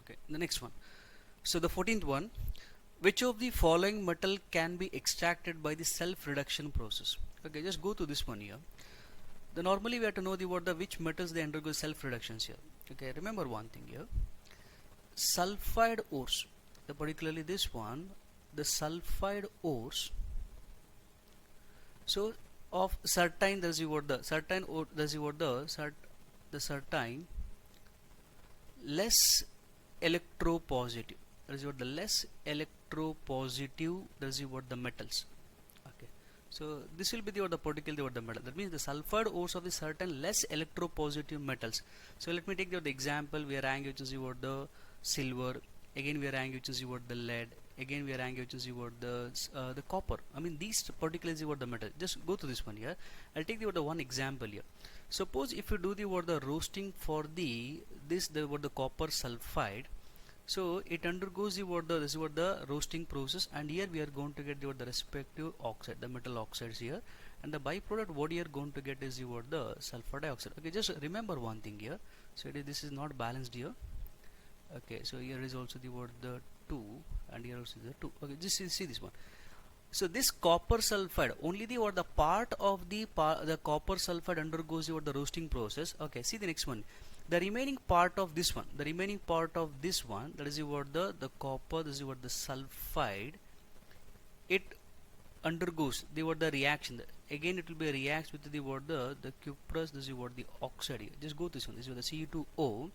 Okay, the next one. So the 14th one, which of the following metal can be extracted by the self-reduction process? Okay, just go to this one here. The normally we have to know the what the which metals they undergo self-reductions here. Okay, remember one thing here. Sulfide ores, particularly this one, the sulfide ores. So of certain, there's the word the certain or there's the word the certain less electropositive. That is what the less electropositive. That is what the metals. Okay, so this will be the particle the metal. That means the sulfide ores of the certain less electropositive metals. So let me take the example. We are having which is the silver. Again we are having which is the lead. Again we are having which is the copper. I mean these particulars is the metal. Just go to this one here. I'll take the one example here. Suppose if you do the roasting for the copper sulfide, so it undergoes the roasting process, and here we are going to get the respective oxide, the metal oxides here, and the byproduct what you are going to get is the sulfur dioxide. Okay, just remember one thing here. So this is not balanced here. Okay, so here is also the 2, and here also the 2. Okay, just see this one. So this copper sulfide, only the part of the copper sulfide undergoes the roasting process. Okay, see the next one. The remaining part of this one, that is the copper, this is the sulfide. It undergoes the reaction. Again, it will be a reaction with the cuprous. This is the oxide here. Just go to this one. This is the Ce2O.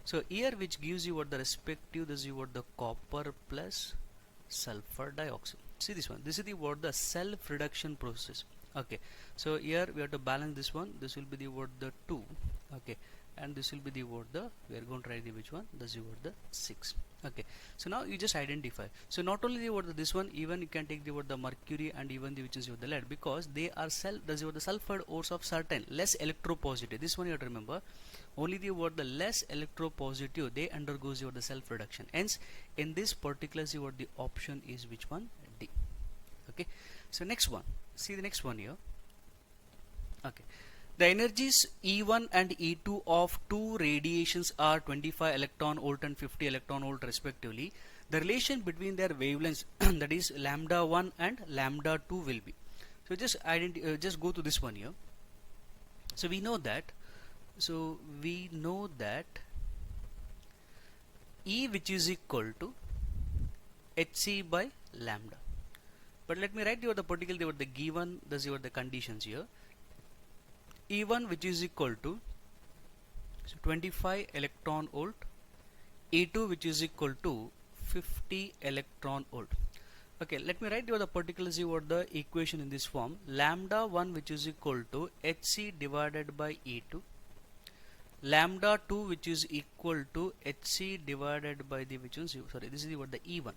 So here, which gives you the respective. This is the copper plus sulfur dioxide. See this one. This is the self-reduction process. Okay. So here we have to balance this one. This will be the 2. Okay. And this will be we are going to try which one. This is the 6. Okay, so now you just identify. So not only this one, even you can take the mercury and even which is the lead, because they are the sulfide ores of certain less electropositive. This one you have to remember. Only the less electropositive, they undergoes the self reduction. Hence in this particular the option is which one? D. Okay, so next one, see the next one here. Okay, the energies E1 and E2 of two radiations are 25 electron volt and 50 electron volt respectively. The relation between their wavelengths that is lambda 1 and lambda 2 will be. So just go to this one here. So we know that E which is equal to Hc by lambda. But let me write the particular the given the conditions here. E1 which is equal to 25 electron volt, E2 which is equal to 50 electron volt. Okay, let me write the particulars the equation in this form. Lambda 1 which is equal to Hc divided by E2, lambda 2 which is equal to Hc divided by the this is the E1.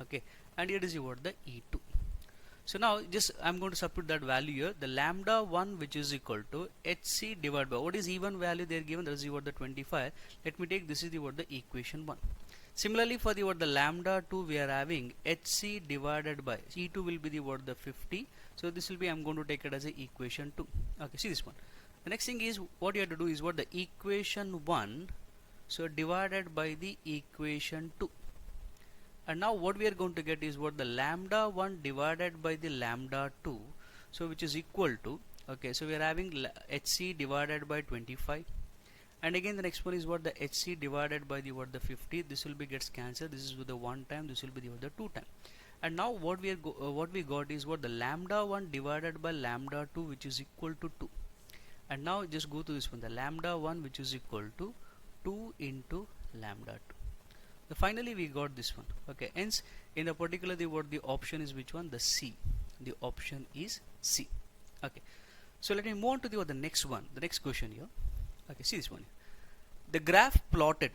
Okay, and here is the E2. So now just I'm going to substitute that value here. The lambda 1 which is equal to Hc divided by, what is E1 value they are given? That is the 25. Let me take this is the equation 1. Similarly for the lambda 2 we are having Hc divided by E2 will be the 50. So this will be, I'm going to take it as a equation 2. Okay, see this one. The next thing is what you have to do is the equation 1 so divided by the equation 2. And now what we are going to get is the lambda 1 divided by the lambda 2, so which is equal to, okay, so we are having Hc divided by 25, and again the next one is the Hc divided by the 50. This will be gets cancelled. This is with the 1 time, this will be the 2 time. And now what we got is the lambda 1 divided by lambda 2 which is equal to 2. And now just go to this one, the lambda 1 which is equal to 2 into lambda 2. So finally we got this one. Okay, hence in the particular the option is which one? The C. The option is C. Okay, so let me move on to the next one, the next question here. Okay, see this one. The graph plotted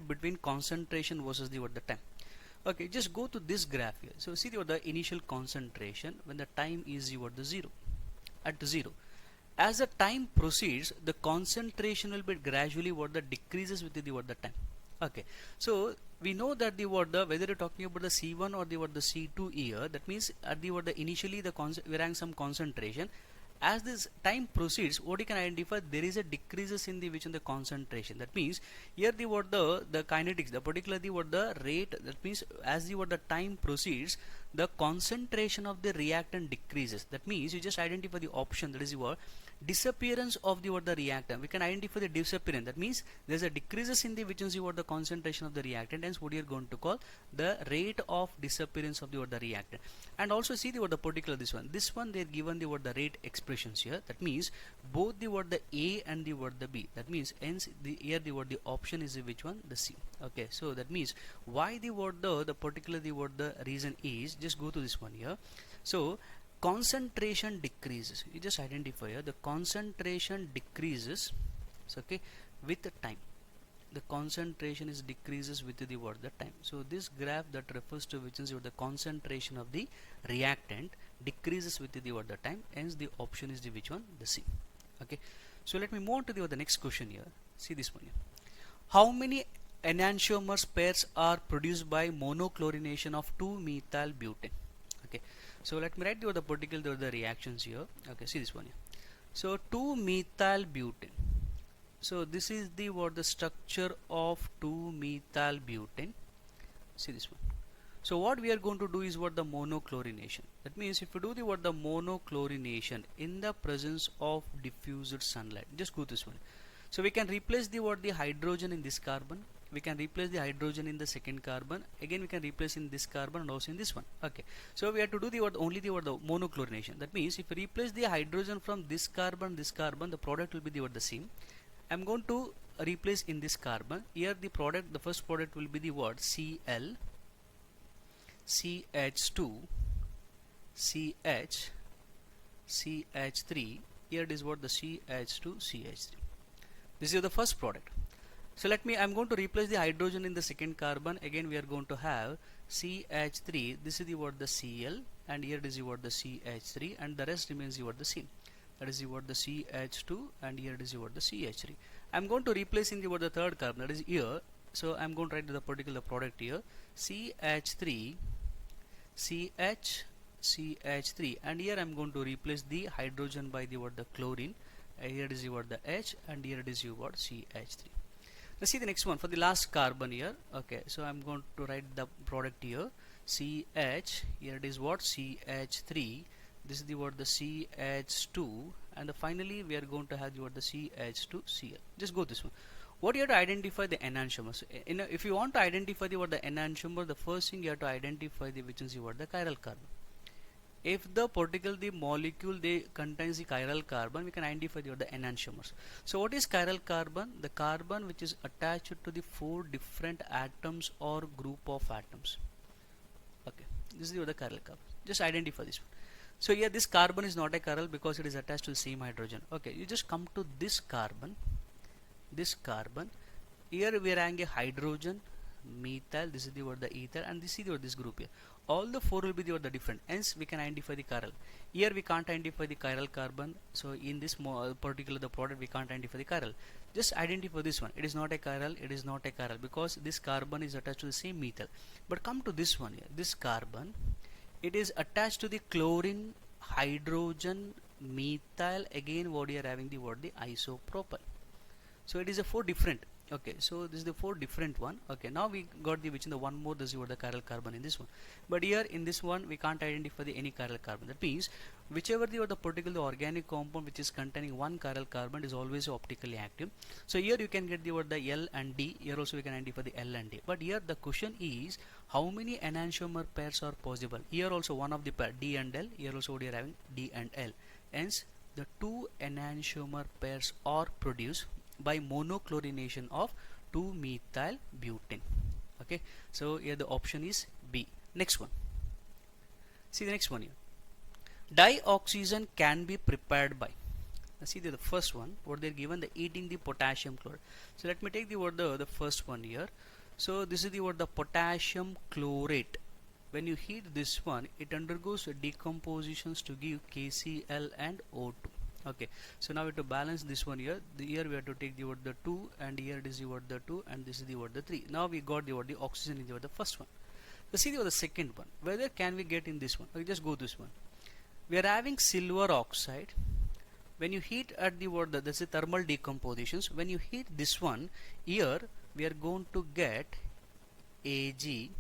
between concentration versus the time. Okay, just go to this graph here. So see the initial concentration when the time is 0 at 0. As the time proceeds, the concentration will be gradually decreases with the time. Okay, so we know that whether you're talking about the C1 or the C2 here, that means at the initially we are having some concentration. as this time proceeds, what you can identify, there is a decreases in the which in the concentration. That means here the what the kinetics, the particularly what the rate, that means as the what the time proceeds, the concentration of the reactant decreases. That means you just identify the option, that is your disappearance of the what the reactant. We can identify the disappearance, that means there's a decreases in the which is what the concentration of the reactant, hence what you are going to call the rate of disappearance of the what the reactant. And also see the what the particular this one they are given the what the rate expressions here. That means both the what the A and the what the B, that means hence the here the what the option is which one, the C. Okay, so that means why the what the particular the what the reason is, just go to this one here. So concentration decreases, you just identify here the concentration decreases, so okay, with the time. The concentration is decreases with the what the time. So this graph that refers to which is the concentration of the reactant decreases with the what the time, hence the option is the which one, the C. Okay, so let me move on to the what the next question here. See this one here. How many enantiomers pairs are produced by monochlorination of 2-methyl butane? Okay, so let me write the particular the reactions here. Okay, see this one here. So 2-methyl butane. So this is the what the structure of 2-methyl butane. See this one. So what we are going to do is what the monochlorination. That means if you do the what the monochlorination in the presence of diffused sunlight, just go this one. So we can replace the what the hydrogen in this carbon, we can replace the hydrogen in the second carbon, again we can replace in this carbon and also in this one. Okay, so we have to do the what only the what the monochlorination. That means if you replace the hydrogen from this carbon, the product will be the what the same. I'm going to replace in this carbon. Here the product, the first product will be the what, Cl, CH2, CH, CH3. Here it is what the CH2, CH3. This is the first product. So I'm going to replace the hydrogen in the second carbon. Again we are going to have CH3. This is the what the Cl, and here it is the what the CH3, and the rest remains the what the same. That is the what the CH2, and here it is the what the CH3. I'm going to replace in the what the third carbon, that is here. So I'm going to write the particular product here, CH3, CH, CH3, and here I'm going to replace the hydrogen by the what the chlorine. Here it is the what the H, and here it is the what CH3. Let's see the next one for the last carbon here. Okay, so I'm going to write the product here, CH, here it is what CH3, this is the what the CH2, and finally we are going to have the what the CH2Cl. Just go this one. What you have to identify the enantiomers. If you want to identify the what the enantiomer, the first thing you have to identify the which is the what the chiral carbon. If the particle the molecule they contains the chiral carbon, we can identify the enantiomers. So what is chiral carbon? The carbon which is attached to the 4 different atoms or group of atoms. Okay, this is the chiral carbon. Just identify this one. So here this carbon is not a chiral because it is attached to the same hydrogen. Okay, you just come to this carbon. Here we are having a hydrogen, methyl, this is the what the ether, and this is the what this group here. All the 4 will be the what the different, hence we can identify the chiral. Here we can't identify the chiral carbon, so in this particular the product we can't identify the chiral. Just identify this one. It is not a chiral, it is not a chiral because this carbon is attached to the same methyl. But come to this one here, this carbon, it is attached to the chlorine, hydrogen, methyl, again what you are having the what the isopropyl. So it is a 4 different. Okay, so this is the 4 different one. Okay, now we got the which in the one more, this is what the chiral carbon in this one. But here in this one we can't identify the any chiral carbon. That means whichever the particular organic compound which is containing one chiral carbon is always optically active. So here you can get the what the L and D. Here also we can identify the L and D. But here the question is how many enantiomer pairs are possible. Here also one of the pair D and L. Here also we are having D and L. Hence the 2 enantiomer pairs are produced by monochlorination of 2-methyl butane. Okay, so here the option is B. Next one. See the next one here. Dioxygen can be prepared by. Now see the first one. What they're given, the heating the potassium chloride. So let me take the what the first one here. So this is the what the potassium chlorate. When you heat this one, it undergoes decompositions to give KCl and O2. Okay, so now we have to balance this one here. Here we have to take the what the 2, and here it is the what the 2, and this is the what the 3. Now we got the what the oxygen in the what the first one. So see the what the second one. Whether can we get in this one? Okay, just go this one. We are having silver oxide, when you heat at the what, that's the thermal decompositions. When you heat this one, here we are going to get Ag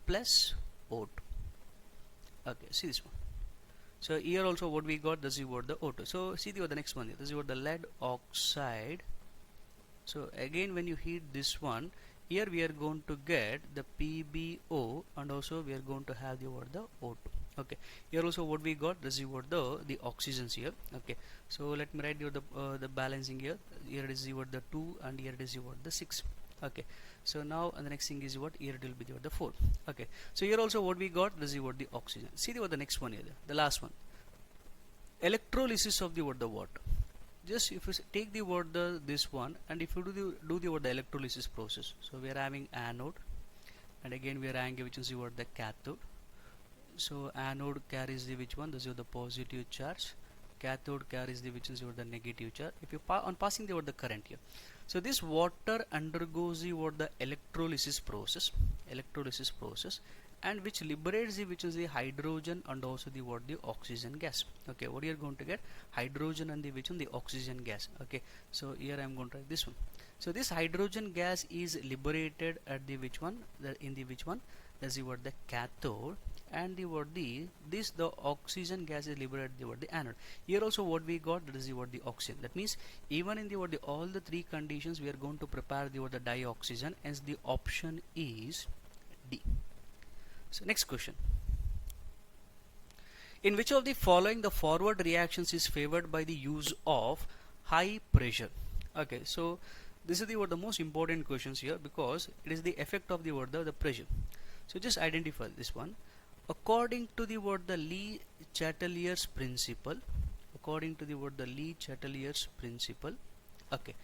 plus O2. Okay, see this one. So here also what we got, this is what the O2. So see the next one here, this is what the lead oxide. So again when you heat this one, here we are going to get the PbO, and also we are going to have the what, the O2. Okay, here also what we got, this is what the oxygens here. Okay, so let me write you the balancing here. Here it is what the 2, and here it is what the 6. Okay, so now and the next thing is what, here it will be what the 4. Okay, so here also what we got, this is what the oxygen. See what the next one here, the last one, electrolysis of the what, the water. Just if you take the what, the this one, and if you do the what, the electrolysis process, so we are having anode, and again we are having which is what, the cathode. So anode carries the which one, this is the positive charge, cathode carries the which is what, the negative charge. If you on passing the what, the current here, so this water undergoes the what, the electrolysis process, and which liberates the which is the hydrogen and also the what, the oxygen gas. Okay, what you are going to get, hydrogen and the which one, the oxygen gas. Okay, so here I am going to write this one. So this hydrogen gas is liberated at the which one, in the which one, that's the what, the cathode, and the what, the oxygen gas is liberated the what, the anode. Here also what we got, that is the what, the oxygen. That means even in the what, the all the three conditions we are going to prepare the what, the dioxygen, hence the option is D. So next question, in which of the following the forward reactions is favored by the use of high pressure? Okay, so this is the what, the most important questions here, because it is the effect of the what, the pressure. So just identify this one. According to the what, the Le-Chatelier's principle, according to the what, the Le-Chatelier's principle. Okay,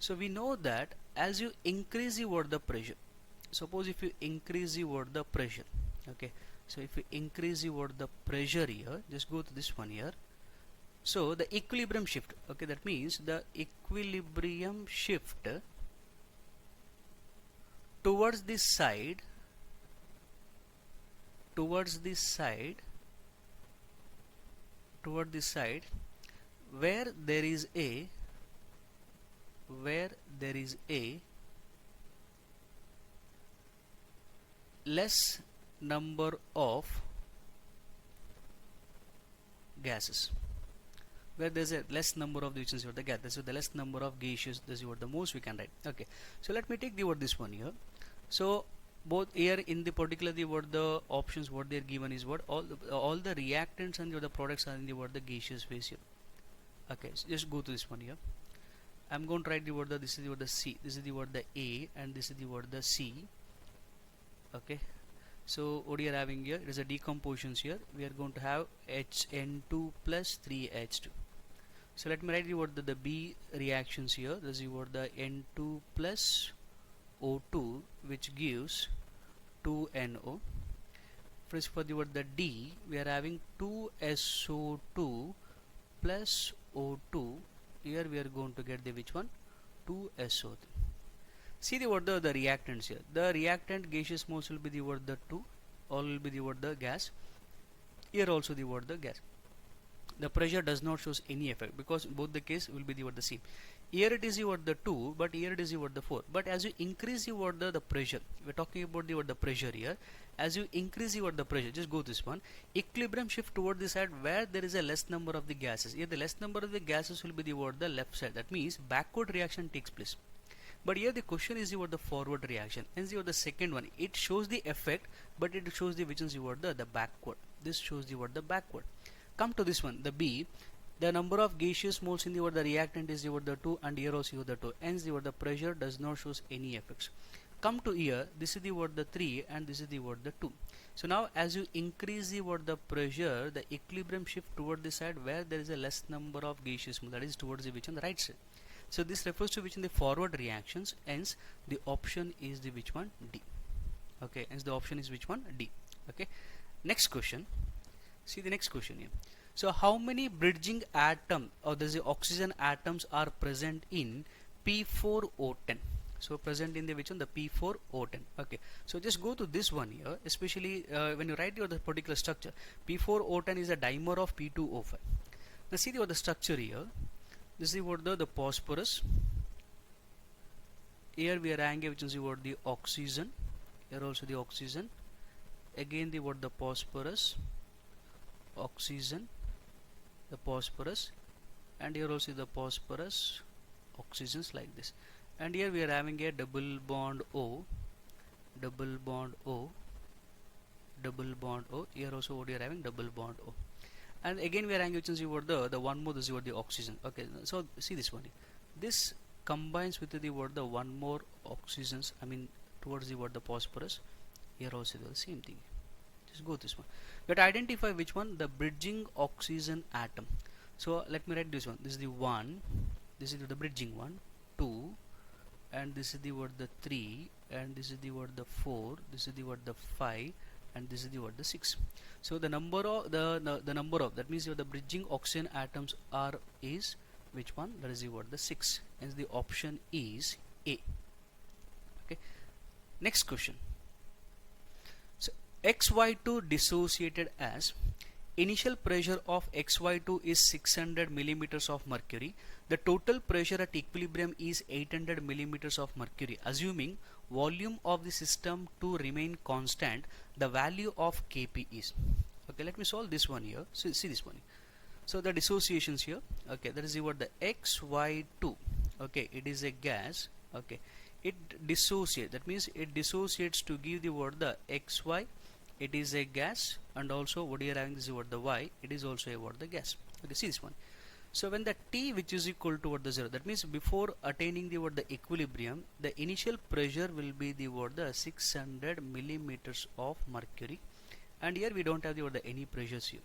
so we know that as you increase the what, the pressure, suppose if you increase the what, the pressure. Okay, so if you increase the what, the pressure here, just go to this one here. So the equilibrium shift, okay, that means the equilibrium shift towards this side, toward this side where there is a less number of gases, where there is a less number of the which is the gas, this is the less number of gaseous, this is what the most we can write. Okay, so let me take the what, this one here. So both here in the particular the what, the options what they are given is what, all the reactants and the products are in the what, the gaseous phase here. Okay, so just go to this one here. I'm going to write the what, the this is the what, the C, this is the what, the A, and this is the what, the C. Okay, so what we are having here, it is a decompositions here. We are going to have HN2 plus 3H2. So let me write the what, the B reactions here. This is what, the N2 plus O2, which gives 2NO. For the what, the D, we are having 2SO2 plus O2. Here we are going to get the which one, 2SO3. See the what, the reactants here. The reactant gaseous moles will be the what, the 2, all will be the what, the gas. Here also the what, the gas. The pressure does not shows any effect, because both the case will be the what, the same. Here it is the what, the 2, but here it is the what, the 4. But as you increase the what, the pressure, we are talking about the what, the pressure here. As you increase the what, the pressure, just go this one, equilibrium shift toward the side where there is a less number of the gases. Here the less number of the gases will be the what, the left side. That means backward reaction takes place. But here the question is the what, the forward reaction. Hence the what, the second one, it shows the effect, but it shows the which is the what, the backward. This shows the what, the backward. Come to this one, the B. The number of gaseous moles in the what, the reactant is the what, the 2, and here also the 2. Hence the what, the pressure does not shows any effects. Come to here, this is the what, the 3, and this is the what, the 2. So now as you increase the what, the pressure, the equilibrium shift toward the side where there is a less number of gaseous moles, that is towards the which on the right side. So this refers to which in the forward reactions, hence the option is the which one, D. Okay, hence the option is which one, D. Okay, next question. See the next question here. So how many bridging atom or the oxygen atoms are present in P4O10? So present in the which one, the P4O10. Okay, so just go to this one here, especially when you write your the particular structure. P4O10 is a dimer of P2O5. Now see what the structure here. This is what the phosphorus. Here we are having which is what the oxygen. Here also the oxygen. Again the what the phosphorus, oxygen, the phosphorus, and here also the phosphorus, oxygens like this. And here we are having a double bond O, double bond O, double bond O. Here also what we are having double bond O. And again we are having which is what the one more, this is what the oxygen. Okay, so see this one. This combines with the what the one more oxygens. I mean towards the what the phosphorus. Here also the same thing. Just go this one. We have to identify which one, the bridging oxygen atom. So let me write this one. This is the 1. This is the bridging one. 2. And this is the what the 3. And this is the what the 4. This is the what the 5. And this is the what the 6. So the number of the number of, that means the bridging oxygen atoms are is which one? That is the what the 6. Hence the option is A. Okay. Next question. So XY2 dissociated as initial pressure of XY2 is 600 millimeters of mercury. The total pressure at equilibrium is 800 millimeters of mercury. Assuming volume of the system to remain constant, the value of Kp is. Okay, let me solve this one here. So see this one. So the dissociations here. Okay, that is what the XY2. Okay, it is a gas. Okay, it dissociates. That means it dissociates to give the word the XY. It is a gas, and also what you are having this is what the Y. It is also a what the gas. Okay, see this one. So when the T which is equal to what the 0, that means before attaining the what the equilibrium, the initial pressure will be the what the 600 millimeters of mercury, and here we don't have the what the any pressures here.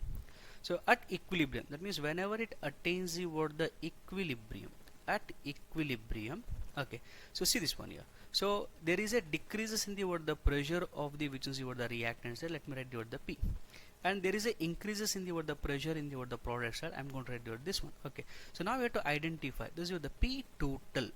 So at equilibrium, that means whenever it attains the what the equilibrium, at equilibrium. Okay, so see this one here. So there is a decreases in the what the pressure of the which is what the reactant side. Let me write the what the P, and there is a increases in the what the pressure in the what the product side. I'm going to write the what this one. Okay, so now we have to identify this is what the P total.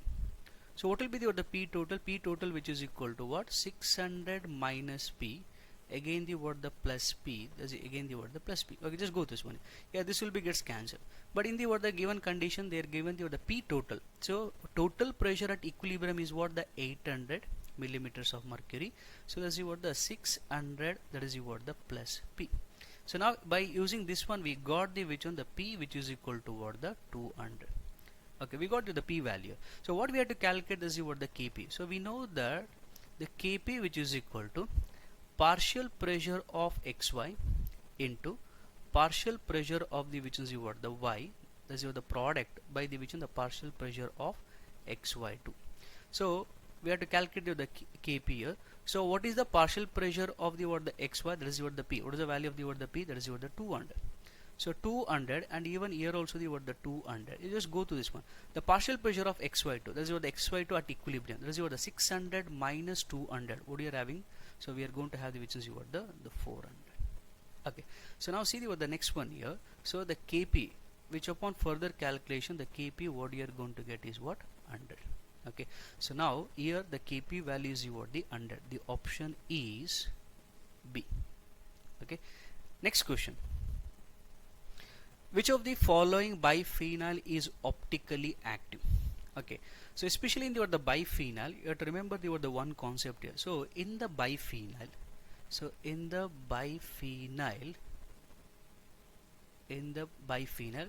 So what will be the what the P total? P total which is equal to what? 600 minus P. Again the what the plus P, that's again the what the plus P. Okay, just go this one. Yeah, this will be gets cancelled. But in the what the given condition, they are given the what the P total. So total pressure at equilibrium is what the 800 millimeters of mercury. So that's the what the 600. That is the what the plus P. So now by using this one, we got the which one, the P which is equal to what the 200. Okay, we got to the P value. So what we have to calculate is what the Kp. So we know that the Kp which is equal to partial pressure of XY into partial pressure of the which is what the Y, that is the product by the which is the partial pressure of XY2. So we have to calculate the Kp here. So what is the partial pressure of the what the XY, that is what the P. What is the value of the what the P, that is what the 200. So 200, and even here also the what the 200. You just go to this one. The partial pressure of XY2, that is what the XY2 at equilibrium, that is what the 600 minus 200. What you are having? So we are going to have the which is what the 400. Okay. So now see the what the next one here. So the Kp, which upon further calculation, the Kp what you are going to get is what 100. Okay. So now here the Kp value is what the 100. The option is B. Okay. Next question. Which of the following biphenyl is optically active? Okay, so especially in the biphenyl, you have to remember the one concept here. So in the biphenyl,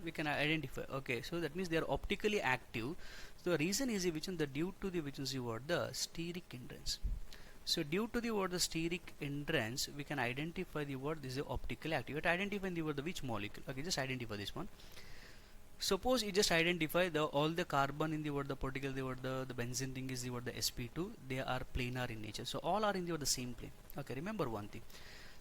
we can identify. Okay, so that means they are optically active. So the reason is which is the due to the which is what the steric hindrance. So due to the what the steric hindrance, we can identify the what this is optically active. You have to identify the what the which molecule. Okay, just identify this one. Suppose you just identify the all the carbon in the what the particle the what the benzene ring is the what the sp2. They are planar in nature. So all are in the what the same plane. Okay, remember one thing.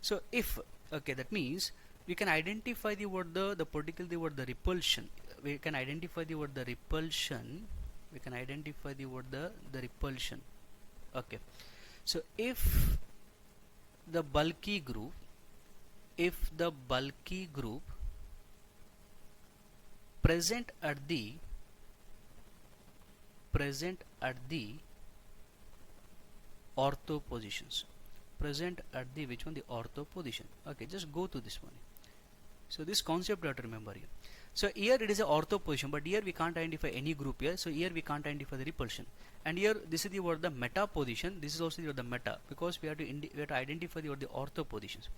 So if okay, that means we can identify the what the particle the what the repulsion. We can identify the what the repulsion. We can identify the what the repulsion. Okay. So if the bulky group present at the ortho positions, present at the which one, the ortho position. Okay, just go to this one. So this concept you have to remember here. So here it is a ortho position, but here we can't identify any group here. So here we can't identify the repulsion. And here this is the word the meta position. This is also the meta, because we have to identify the ortho positions.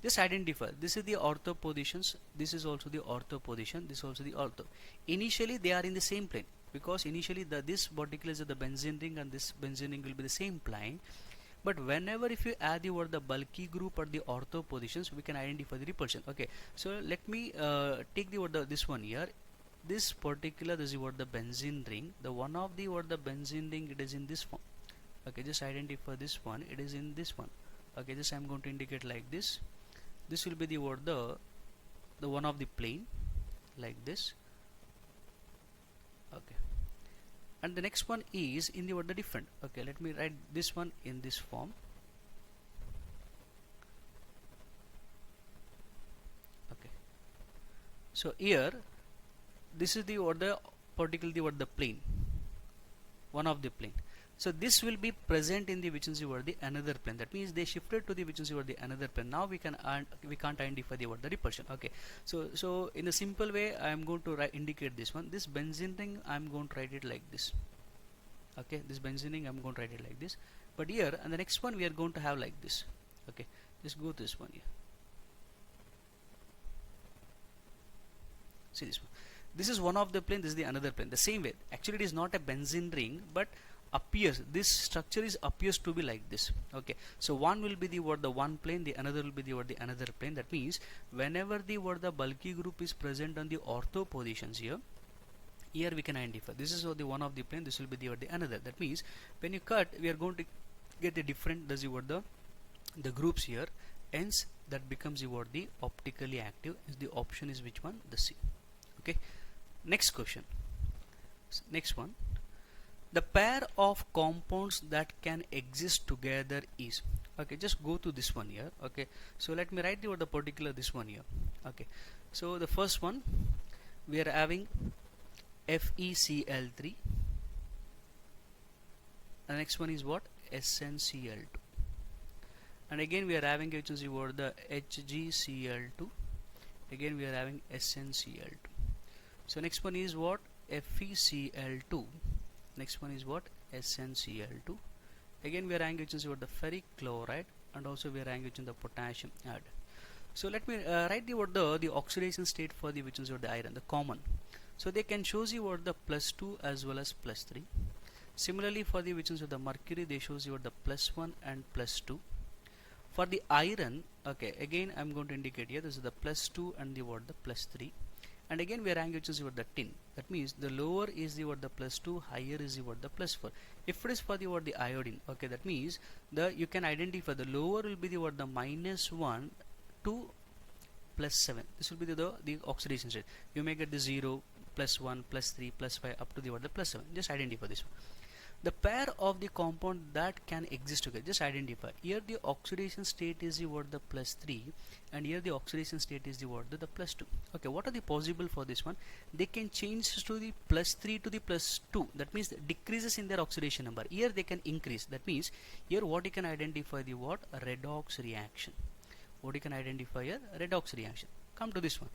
Just identify. This is the ortho positions. This is also the ortho position. This is also the ortho. Initially they are in the same plane, because initially this particular is the benzene ring and this benzene ring will be the same plane. But whenever if you add the bulky group or the ortho positions, we can identify the repulsion. Okay, so let me take this one here. This particular, this is the benzene ring. The one of the benzene ring, it is in this form. Okay, just identify this one. It is in this one. Okay, just I'm going to indicate like this. This will be the one of the plane, like this. Okay. And the next one is in the different. Okay, let me write this one in this form. Okay, so here this is the particularly the plane, one of the plane. So this will be present in the which is the another plane. That means they shifted to the which is the another plane. Now we can't identify the repulsion. Okay, so in a simple way I am going to indicate this one. This benzene ring I am going to write it like this. Okay, this benzene ring I am going to write it like this. But here and the next one we are going to have like this. Okay, just go to this one here. See this one. This is one of the plane. This is the another plane. The same way. Actually, it is not a benzene ring, but appears, this structure appears to be like this. Okay, so one will be the one plane, the another will be the another plane. That means whenever the bulky group is present on the ortho positions here we can identify this is the one of the plane, this will be the another. That means when you cut, we are going to get a different the groups here, hence that becomes the optically active. The option is which one? The C. Okay, next question. Next one, the pair of compounds that can exist together is. Okay, just go to this one here. Okay, so let me write the particular this one here. Okay, so the first one we are having FeCl3, and the next one is what? SnCl2, and again we are having which is the HgCl2, again we are having SnCl2. So next one is what? FeCl2. Next one is what? SnCl2. Again we are having which is the ferric chloride, and also we are having which is the potassium add. So let me write the oxidation state for the which is the iron, the common. So they can shows you the +2 as well as +3. Similarly for the which is the mercury, they shows you the +1 and +2. For the iron, okay, again I'm going to indicate here this is the +2 and the +3. And again we are having which is the tin. That means the lower is the +2, higher is the +4. If it is for the iodine, okay, that means you can identify the lower will be the -1 to +7. This will be the oxidation state. You may get the 0, +1, +3, +5 up to the +7. Just identify this one. The pair of the compound that can exist together, just identify. Here the oxidation state is the +3, and here the oxidation state is the +2. Okay, what are the possible for this one? They can change to the +3 to the +2. That means decreases in their oxidation number. Here they can increase. That means here what you can identify the redox reaction. What you can identify here? Redox reaction. Come to this one.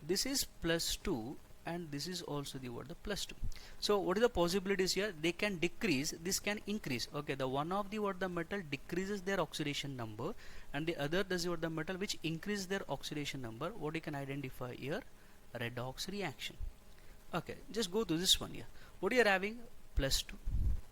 This is +2. And this is also the +2. So what is the possibilities here? They can decrease, this can increase. Okay, the one of the metal decreases their oxidation number, and the other does the metal which increases their oxidation number. What you can identify here? Redox reaction. Okay, just go to this one here. What you are having? +2.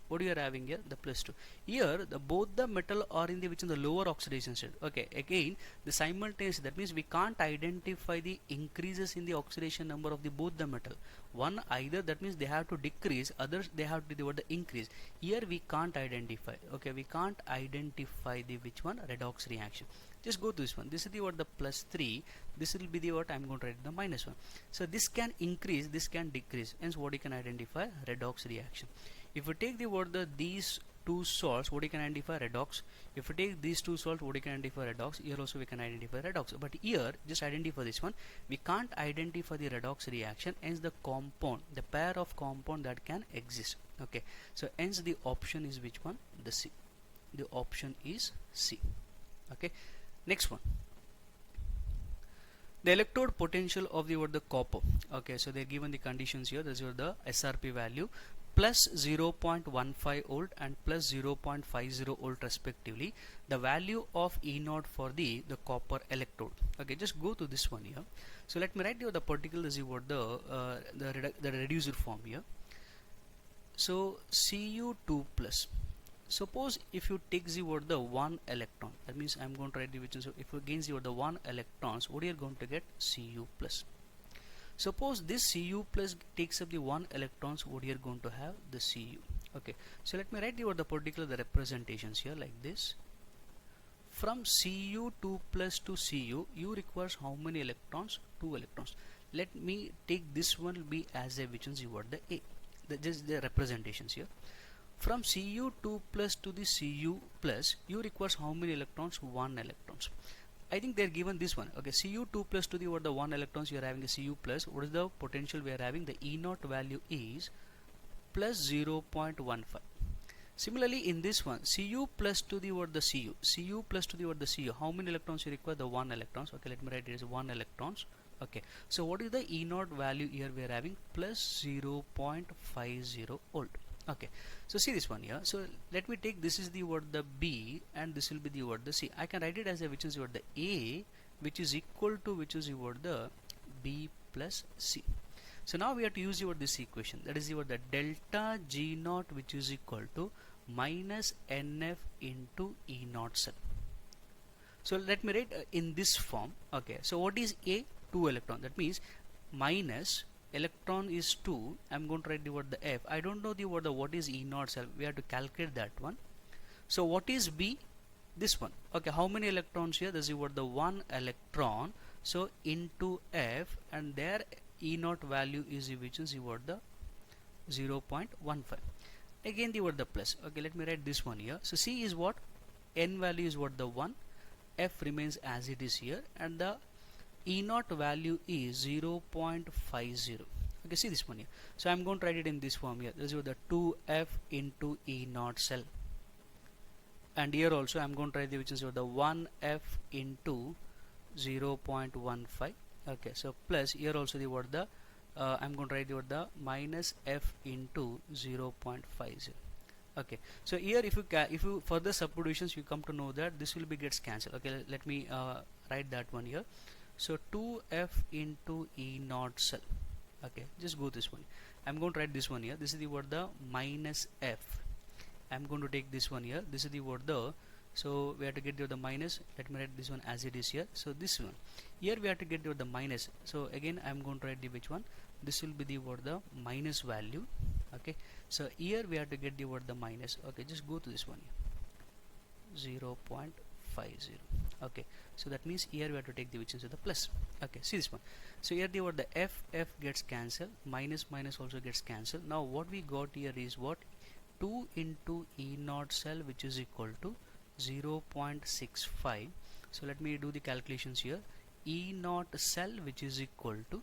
What you are having here? The +2. Here both the metal are in the which in the lower oxidation state. Okay, again the simultaneous, that means we can't identify the increases in the oxidation number of the both the metal. One either, that means they have to decrease, others they have to do the increase. Here we can't identify. Okay, we can't identify the which one? Redox reaction. Just go to this one. This is the +3. This will be the I'm going to write the -1. So this can increase, this can decrease. Hence what you can identify? Redox reaction. If you take these two salts, what you can identify? Redox. If you take these two salts, what you can identify? Redox. Here also we can identify redox. But here, just identify this one. We can't identify the redox reaction. Hence the compound, the pair of compound that can exist. Okay. So hence the option is which one? The C. The option is C. Okay. Next one. The electrode potential of the copper. Okay, so they're given the conditions here. This is the SRP value plus 0.15 volt and plus 0.50 volt respectively. The value of E0 for the copper electrode. Okay, just go to this one here. So let me write you the particle. This is what the reducer form here. So Cu2 plus. Suppose if you take the 1 electron, that means I'm going to write the which is, if you gain the 1 electrons, what are you going to get? Cu plus. Suppose this Cu plus takes up the 1 electrons, what you are going to have? The Cu. Okay, so let me write the particular the representations here like this. From Cu2 plus to Cu, U requires how many electrons? 2 electrons. Let me take this one will be as a which is the A. Just the representations here. From Cu2 plus to the Cu plus, U requires how many electrons? 1 electrons. I think they're given this one. Okay, Cu2 plus to the 1 electrons, you are having a Cu plus. What is the potential we are having? The E0 value is plus 0.15. Similarly, in this one, Cu plus to the Cu plus to the Cu, how many electrons you require? The 1 electrons. Okay, let me write it as 1 electrons. Okay, so what is the E0 value here? We are having plus 0.50 volt. Okay, so see this one here. So let me take this is the B and this will be the C. I can write it as a which is the A, which is equal to which is the B plus C. So now we have to use this equation, that is the delta G naught, which is equal to minus NF into E naught cell. So let me write in this form. Okay, so what is A? 2 electron. That means minus electron is 2. I'm going to write the F. I don't know what is E naught cell. We have to calculate that one. So what is B? This one. Okay, how many electrons here? This is the 1 electron. So into F, and their E naught value is which is the 0.15. Again the plus. Okay, let me write this one here. So C is what? N value is the 1. F remains as it is here, and the E naught value is 0.50. Okay, see this one here. So I'm going to write it in this form here. This is the 2F into E naught cell, and here also I'm going to write which is the 1F into 0.15. Okay, so plus here also the I'm going to write the minus F into 0.50. Okay, so here if you further substitutions, you come to know that this will be gets cancelled. Okay, let me write that one here. So 2F into E naught cell. Okay, just go this one. I'm going to write this one here. This is the minus F. I'm going to take this one here. This is the so we have to get the minus. Let me write this one as it is here. So this one here we have to get the minus. So again I'm going to write the which one. This will be the minus value. Okay, so here we have to get the minus. Okay, just go to this one here. 0.50. Okay, so that means here we have to take the which is the plus. Okay, see this one. So here the F gets cancelled, minus also gets cancelled. Now what we got here is what? 2 into E naught cell, which is equal to 0.65. So let me do the calculations here. E naught cell, which is equal to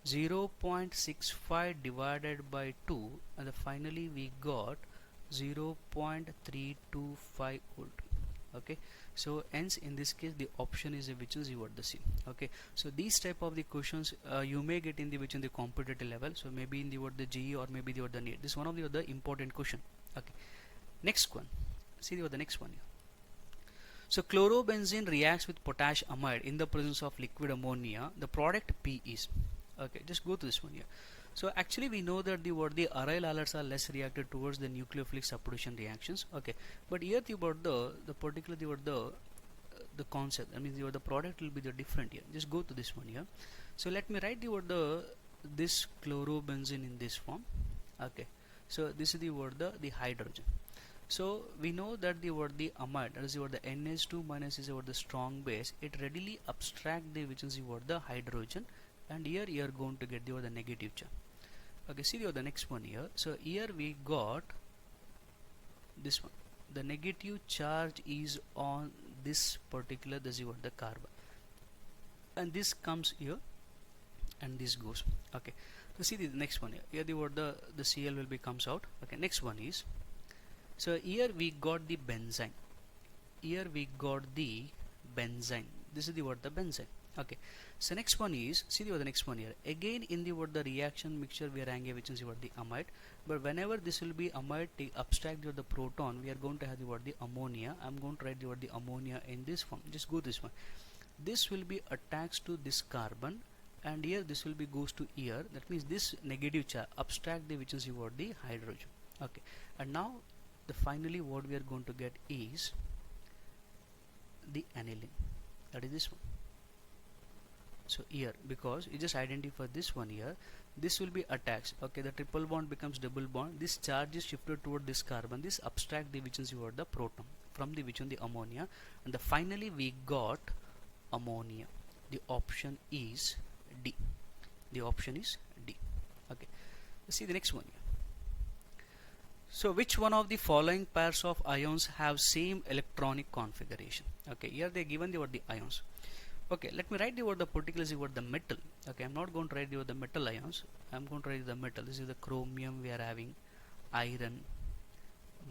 0.65 divided by 2, and finally we got 0.325 volt. Okay, so hence in this case the option is which is the C. Okay, so these type of the questions you may get in the which in the competitive level, so maybe in the GE or maybe the NEET. This is one of the important question. Okay, next one, see the next one here. So chlorobenzene reacts with potash amide in the presence of liquid ammonia. The product P is, okay, just go to this one here. So actually we know that the aryl halides are less reacted towards the nucleophilic substitution reactions. Okay, but here the particular the concept, I mean the product will be the different here. Just go to this one here. So let me write this chlorobenzene in this form. Okay, so this is the hydrogen. So we know that the amide, that is the NH2 minus is the strong base. It readily abstract the which is the hydrogen, and here you are going to get the negative charge. Okay, see the next one here. So here we got this one. The negative charge is on this particular, this is the carbon, and this comes here, and this goes. Okay, so see the next one here. Here the Cl will be comes out. Okay, next one is, so here we got the benzene. Here we got the benzene. This is the benzene. Okay, so next one is, see the next one here. Again in the what the reaction mixture we are having which is what the amide, but whenever this will be amide, the abstract the proton, we are going to have the what the ammonia. I'm going to write the what the ammonia in this form. Just go this one. This will be attached to this carbon, and here this will be goes to here. That means this negative charge abstract the which is what the hydrogen. Okay, and now the finally what we are going to get is the aniline. That is this one. So here, because you just identify this one here, this will be attached. Okay, the triple bond becomes double bond. This charge is shifted toward this carbon. This abstract the which is what the proton from the which one the ammonia, and the finally we got ammonia. The option is D. The option is D. Okay, let's see the next one here. So which one of the following pairs of ions have same electronic configuration? Okay, here they given the what the ions. Okay, let me write the word the particulars what the metal. Okay, I'm not going to write the metal ions. I'm going to write the metal. This is the chromium we are having, iron,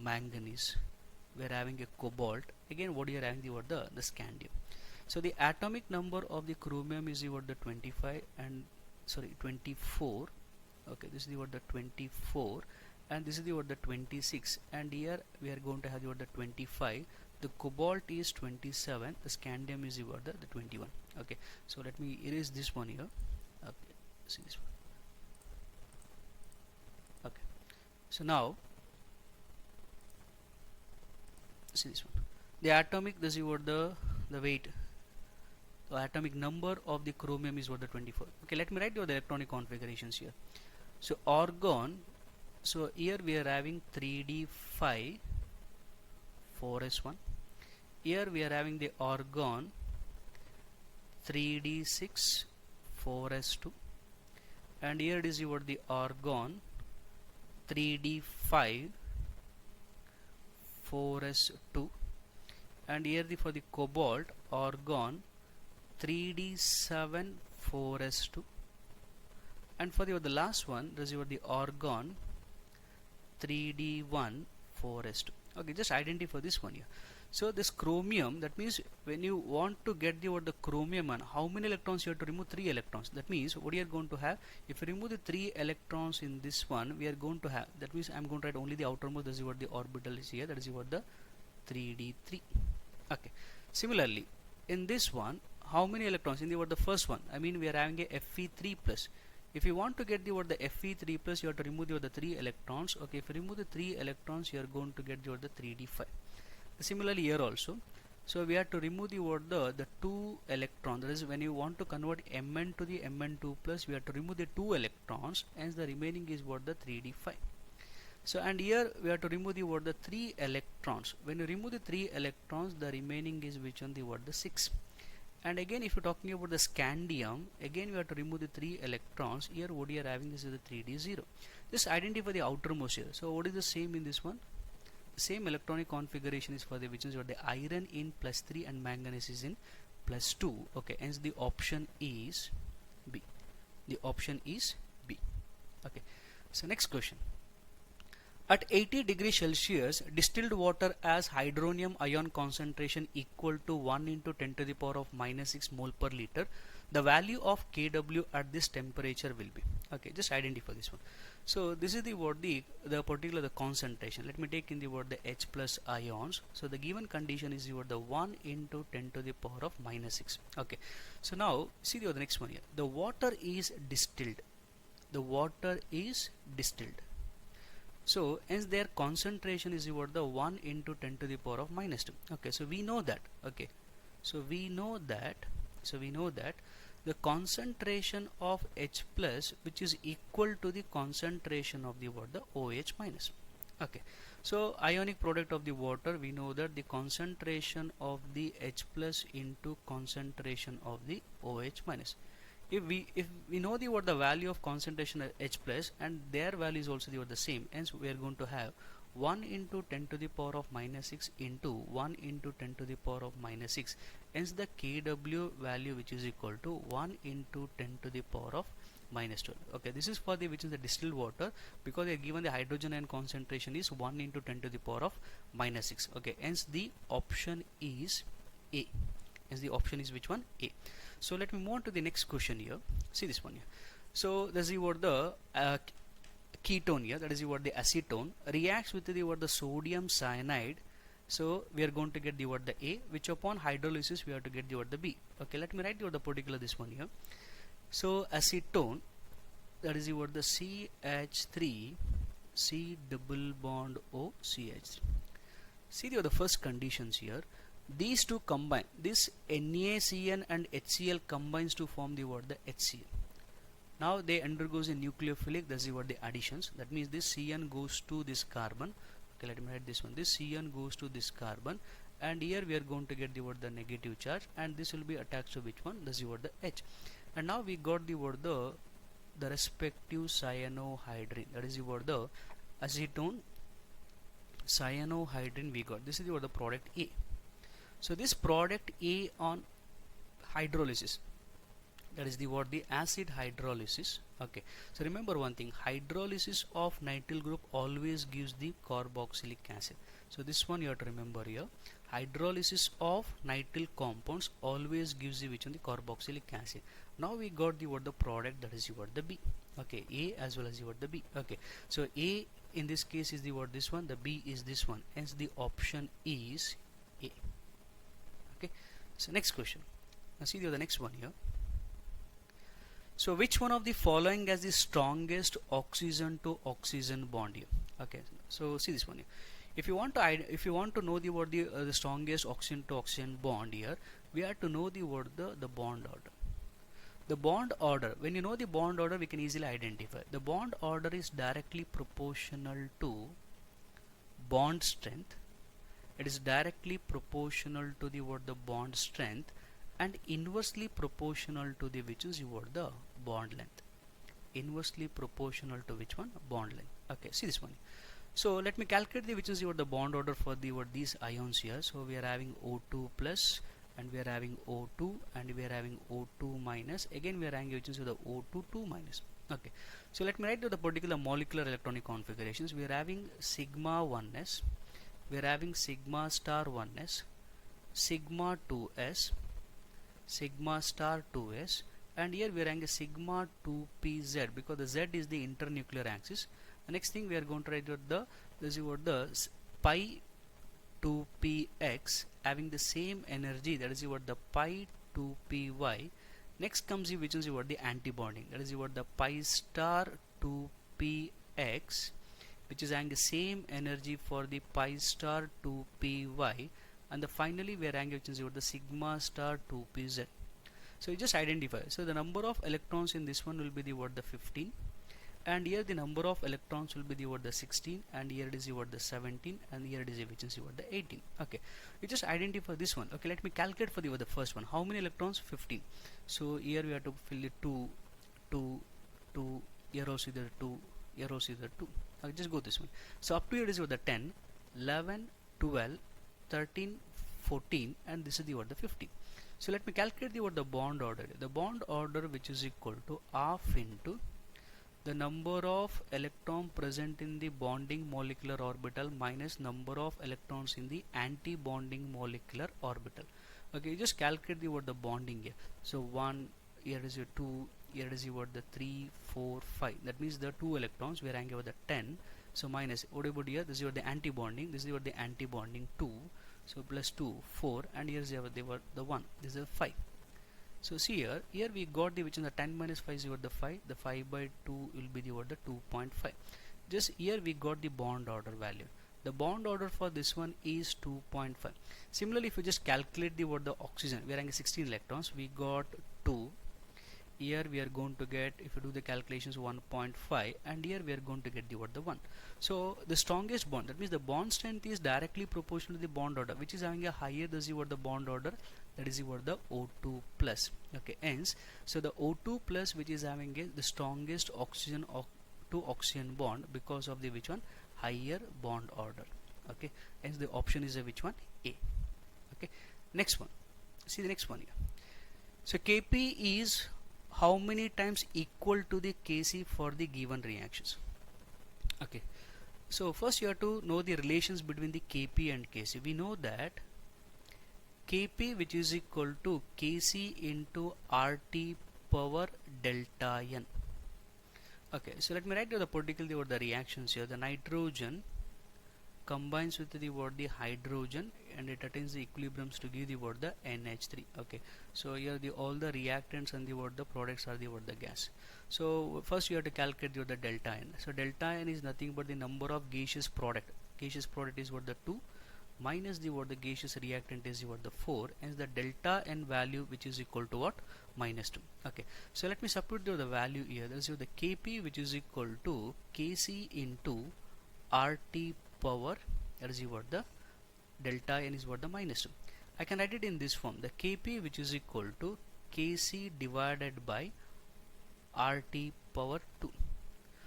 manganese. We are having a cobalt. Again, what you are having the what the scandium. So the atomic number of the chromium is the what the 25 and 24. Okay, this is the what the 24, and this is the what the 26, and here we are going to have the what the 25. The cobalt is 27, the scandium is the 21. Okay, so let me erase this one here. Okay, see this one. Okay, so now see this one. The atomic, this is what the weight, the atomic number of the chromium is what the 24. Okay, let me write down the electronic configurations here. So argon, so here we are having 3d5 4s1. Here we are having the argon 3d6 4s2, and here it is what the argon 3d5 4s2, and here for the cobalt argon 3d7 4s2, and for the last one this is the argon 3d1 4s2. Okay, just identify this one here. So this chromium, that means when you want to get the chromium, and how many electrons you have to remove? 3 electrons. That means what you are going to have, if you remove the 3 electrons in this one, we are going to have, that means I am going to write only the outermost. This is what the orbital is here, that is what the 3d3. Okay, similarly in this one, how many electrons in the first one? I mean we are having a Fe3 plus. If you want to get the Fe3 plus, you have to remove the 3 electrons. Okay, if you remove the 3 electrons, you are going to get the 3d5. Similarly here also, so we have to remove the 2 electrons. That is, when you want to convert Mn to the Mn2 plus, we have to remove the 2 electrons, hence the remaining is what the 3d5. So and here we have to remove the 3 electrons. When you remove the 3 electrons, the remaining is which one, the 6. And again, if you're talking about the scandium, again we have to remove the 3 electrons. Here what you are having, this is the 3d0. Just identify the outermost here. So what is the same in this one? The same electronic configuration is for the which is what the iron in +3 and manganese is in +2. Okay, hence the option is B. The option is B. Okay, so next question. At 80 degrees Celsius, distilled water has hydronium ion concentration equal to 1 into 10 to the power of -6 mole per liter. The value of Kw at this temperature will be. Okay, just identify this one. So this is the particular the concentration. Let me take in the the H plus ions. So the given condition is the 1 into 10 to the power of -6. Okay, so now see the next one here. The water is distilled. The water is distilled. So hence their concentration is the 1 into 10 to the power of -2. Okay, so we know that. Okay, so we know that the concentration of H plus, which is equal to the concentration of the OH minus. Okay, so ionic product of the water, we know that the concentration of the H plus into concentration of the OH minus. If we know the value of concentration of H plus, and their value is also the same, hence we are going to have 1 into 10 to the power of -6 into 1 into 10 to the power of -6. Hence the Kw value which is equal to 1 into 10 to the power of -12. Okay, this is for the which is the distilled water, because they are given the hydrogen ion concentration is 1 into 10 to the power of -6. Okay, hence the option is A. Hence the option is which one? A. So let me move on to the next question here. See this one here. So this is what the ketone here, that is what the acetone reacts with the what the sodium cyanide. So we are going to get the what the A, which upon hydrolysis we have to get the what the B. Okay, let me write the particular this one here. So acetone, that is what the CH3 C double bond O CH. See the first conditions here. These two combine. This NaCN and HCl combines to form the what the HCl. Now they undergoes a nucleophilic. That's what the additions. That means this CN goes to this carbon. Okay, let me write this one. This CN goes to this carbon, and here we are going to get the what the negative charge, and this will be attached to which one? That's what the H. And now we got the what the respective cyanohydrin. That is what the acetone cyanohydrin we got. This is what the product A. So this product A on hydrolysis, that is the what the acid hydrolysis. Okay, so remember one thing, hydrolysis of nitrile group always gives the carboxylic acid. So this one you have to remember here, hydrolysis of nitrile compounds always gives the which one? The carboxylic acid. Now we got the what the product, that is what the B. Okay, A as well as the what the B. Okay, so A in this case is the what this one, the B is this one, hence the option is A. Okay, so next question. Now see the next one here. So which one of the following has the strongest oxygen to oxygen bond here? Okay, so see this one here. If you want to know the what the strongest oxygen to oxygen bond here, we have to know the what the bond order. The bond order, when you know the bond order, we can easily identify. The bond order is directly proportional to bond strength. It is directly proportional to the what the bond strength, and inversely proportional to the which is what the bond length. Inversely proportional to which one? Bond length. Okay, see this one. So let me calculate the which is what the bond order for the what these ions here. So we are having O2 plus, and we are having O2, and we are having O2 minus. Again we are having which is the O2 2 minus. Okay, so let me write to the particular molecular electronic configurations. We are having sigma 1s, we are having sigma star 1s, sigma 2s, sigma star 2s, and here we are having a sigma 2pz, because the z is the internuclear axis. The next thing we are going to write out the this is what the pi 2px having the same energy, that is what the pi 2py. Next comes the which is what the anti-bonding, that is what the pi star 2px, which is having the same energy for the pi star 2py, and the finally we are having which is what the sigma star 2pz. So you just identify. So the number of electrons in this one will be the what the 15, and here the number of electrons will be the what the 16, and here it is the what the 17, and here it is the which is what the 18. Okay, you just identify this one. Okay, let me calculate for the what the first one. How many electrons? 15. So here we have to fill it 2, 2, 2, here also either 2, here also either 2. Okay, just go this one. So up to here is what the 10, 11, 12, 13, 14, and this is the what the 15. So let me calculate the what the bond order. The bond order which is equal to half into the number of electron present in the bonding molecular orbital minus number of electrons in the anti-bonding molecular orbital. Okay, you just calculate the what the bonding here. So 1, here is your 2, here is your what the 3, 4, 5. That means the 2 electrons we are hanging over the 10. So minus what about here? This is what the anti-bonding. This is what the anti-bonding 2. So plus 2, 4, and here is the 1. This is 5. So see here we got the which is the 10 minus 5 is what the 5. The 5 by 2 will be the what the 2.5. Just here we got the bond order value. The bond order for this one is 2.5. Similarly, if you just calculate the what the oxygen, we are having 16 electrons. We got 2. Here we are going to get, if you do the calculations, 1.5, and here we are going to get the what the 1. So the strongest bond, that means the bond strength is directly proportional to the bond order, which is having a higher, this is what the bond order, that is what the O2 plus. Okay, hence so the O2 plus which is having the strongest oxygen to oxygen bond because of the which one? Higher bond order. Okay, hence the option is a which one? A. Okay, next one, see the next one here. So Kp is how many times equal to the Kc for the given reactions. Okay, so first you have to know the relations between the Kp and Kc. We know that Kp which is equal to Kc into RT power delta N. Okay, so let me write down the particularly what the reactions here. The nitrogen combines with the what the hydrogen and it attains the equilibriums to give the what the NH3. Okay, so here the all the reactants and the what the products are the what the gas. So first you have to calculate the delta N. So delta N is nothing but the number of gaseous product. Gaseous product is what the 2 minus the what the gaseous reactant is what the 4, and the delta N value which is equal to what, minus 2. Okay, so let me substitute the value here. That is the Kp which is equal to Kc into RT power, that is what the delta N is what the minus 2. I can write it in this form, the Kp which is equal to Kc divided by RT power 2.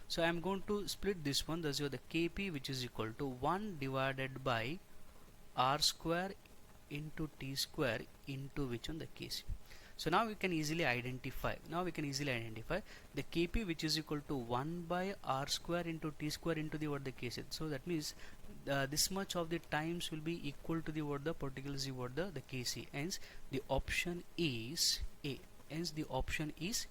So I am going to split this one. That's the Kp which is equal to 1 divided by R square into T square into which one, the Kc. So now we can easily identify. The Kp which is equal to 1 by R square into T square into the what the Kc. So that means this much of the times will be equal to the what the particularly what the Kc. Hence the option is A. Hence the option is